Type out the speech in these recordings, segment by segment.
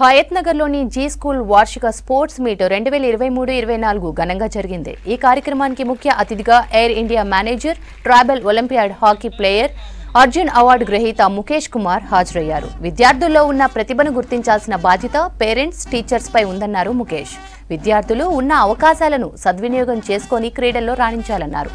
హయత్నగర్లోని G school వార్షిక sports meet 2023-24 ఘనంగా జరిగింది. ఈ కార్యక్రమానికి ముఖ్య అతిథిగా air India manager, tribal olympiad hockey player, Arjun award గ్రహీత ముఖేష్ కుమార్ హాజరయ్యారు. విద్యార్థుల్లో ఉన్న ప్రతిభను గుర్తించాల్సిన బాధ్యత పేరెంట్స్, టీచర్స్ పై ఉందన్నారు ముఖేష్. విద్యార్థులు ఉన్న అవకాశాలను సద్వినియోగం చేసుకొని క్రీడల్లో రాణించాలన్నారు.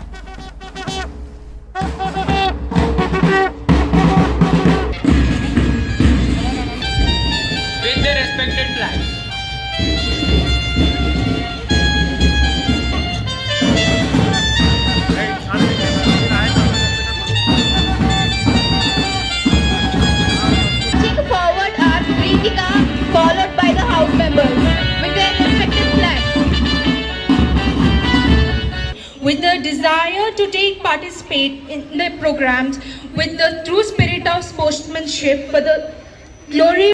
Followed by the house members with their respective flags. With the desire to participate in the programs with the true spirit of sportsmanship for the glory.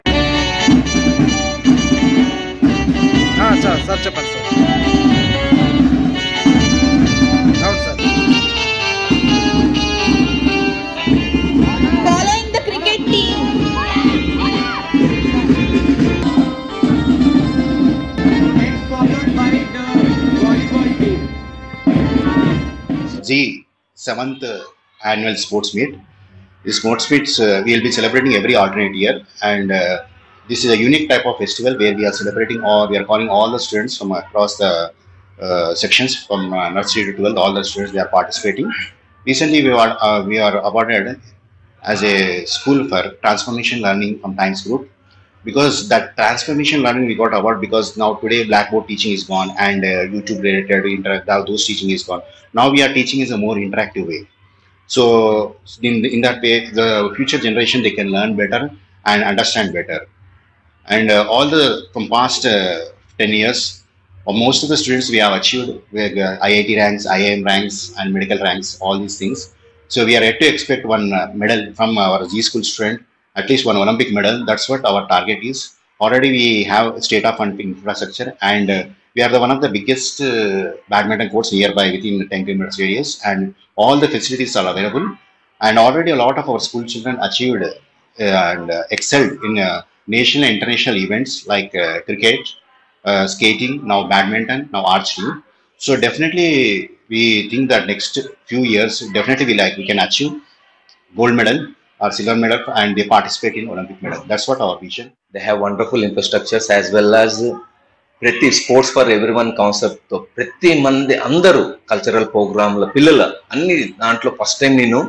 Following the cricket team. The 7th annual sports meet. This sports meets we will be celebrating every alternate year, and this is a unique type of festival where we are celebrating, or we are calling all the students from across the sections from nursery to 12th. All the students, they are participating. Recently, we are awarded as a school for transformation learning from Times Group, because that transformation learning we got award because now today blackboard teaching is gone, and YouTube related those teaching is gone. Now we are teaching is a more interactive way. So in that way, the future generation, they can learn better and understand better. And all the from past 10 years, most of the students we have achieved with IIT ranks, IIM ranks, and medical ranks, all these things. So we are yet to expect one medal from our G School student, at least one Olympic medal. That's what our target is. Already we have state-of-art infrastructure, and we are one of the biggest badminton courts nearby within 10 kilometers radius, and all the facilities are available. And already a lot of our school children achieved and excelled in national and international events like cricket, skating, now badminton, now archery. So definitely we think that next few years definitely we can achieve gold medal or silver medal, and they participate in Olympic medal. That's what our vision. They have wonderful infrastructures as well as ప్రతి sports for every one కాన్సెప్ట్తో ప్రతి మంది అందరూ cultural ప్రోగ్రాంల పిల్లల అన్ని దాంట్లో first time నేను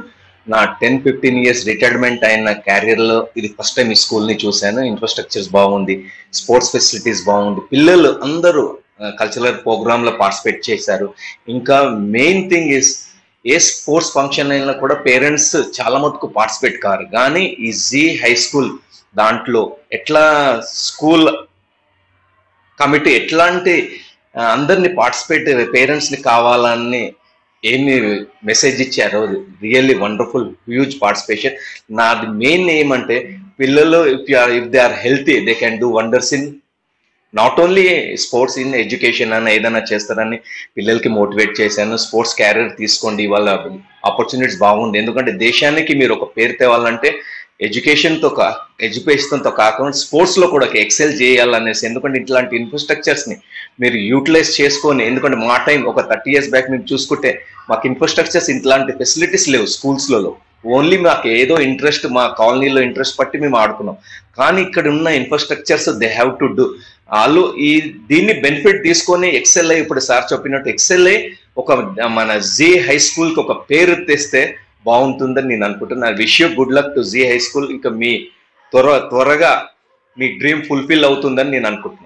నా 10-15 years రిటైర్మెంట్ అయిన క్యారియర్లో ఇది ఫస్ట్ టైం ఈ స్కూల్ని చూశాను. ఇన్ఫ్రాస్ట్రక్చర్స్ బాగుంది, స్పోర్ట్స్ ఫెసిలిటీస్ బాగుంది, పిల్లలు అందరూ కల్చరల్ ప్రోగ్రాంలో పార్టిసిపేట్ చేశారు. ఇంకా main thing is a sports function అయినా కూడా పేరెంట్స్ చాలా మటుకు పార్టిసిపేట్ కారు, కానీ ఈ జీ హై స్కూల్ దాంట్లో ఎట్లా స్కూల్ కమిటీ ఎట్లాంటి అందరినీ పార్టిసిపేట్ పేరెంట్స్ని కావాలని ఏమి మెసేజ్ ఇచ్చారో, రియల్లీ వండర్ఫుల్, హ్యూజ్ పార్టిసిపేషన్. నాది మెయిన్ ఏమంటే పిల్లలు if they are healthy, they can do wonders in not only sports, in education అని ఏదైనా చేస్తారని పిల్లలకి మోటివేట్ చేశాను. స్పోర్ట్స్ క్యారియర్ తీసుకోండి, వాళ్ళ ఆపర్చునిటీస్ బాగుంది. ఎందుకంటే దేశానికి మీరు ఒక పేరు తేవాలంటే ఎడ్యుకేషన్తో కాకుండా స్పోర్ట్స్లో కూడా ఎక్సెల్ చేయాలనేసి, ఎందుకంటే ఇట్లాంటి ఇన్ఫ్రాస్ట్రక్చర్స్ని మీరు యూటిలైజ్ చేసుకొని, ఎందుకంటే మా టైం ఒక 30 years బ్యాక్ మేము చూసుకుంటే మాకు ఇన్ఫ్రాస్ట్రక్చర్స్ ఇట్లాంటి ఫెసిలిటీస్ లేవు స్కూల్స్లలో. ఓన్లీ మాకు ఏదో ఇంట్రెస్ట్, మా కాలనీలో ఇంట్రెస్ట్ పట్టి మేము ఆడుకున్నాం. కానీ ఇక్కడ ఉన్న infrastructures they have to do. వాళ్ళు దీన్ని బెనిఫిట్ తీసుకొని ఎక్సెల్ అయ్యి, ఇప్పుడు సార్ చెప్పినట్టు ఎక్సెల్ అయ్యి ఒక మన జీ హై స్కూల్కి ఒక పేరు తెస్తే బాగుంటుందని నేను అనుకుంటున్నాను. Wish you good luck to G high school. ఇంకా మీ త్వరగా మీ డ్రీమ్ ఫుల్ఫిల్ అవుతుందని నేను అనుకుంటున్నాను.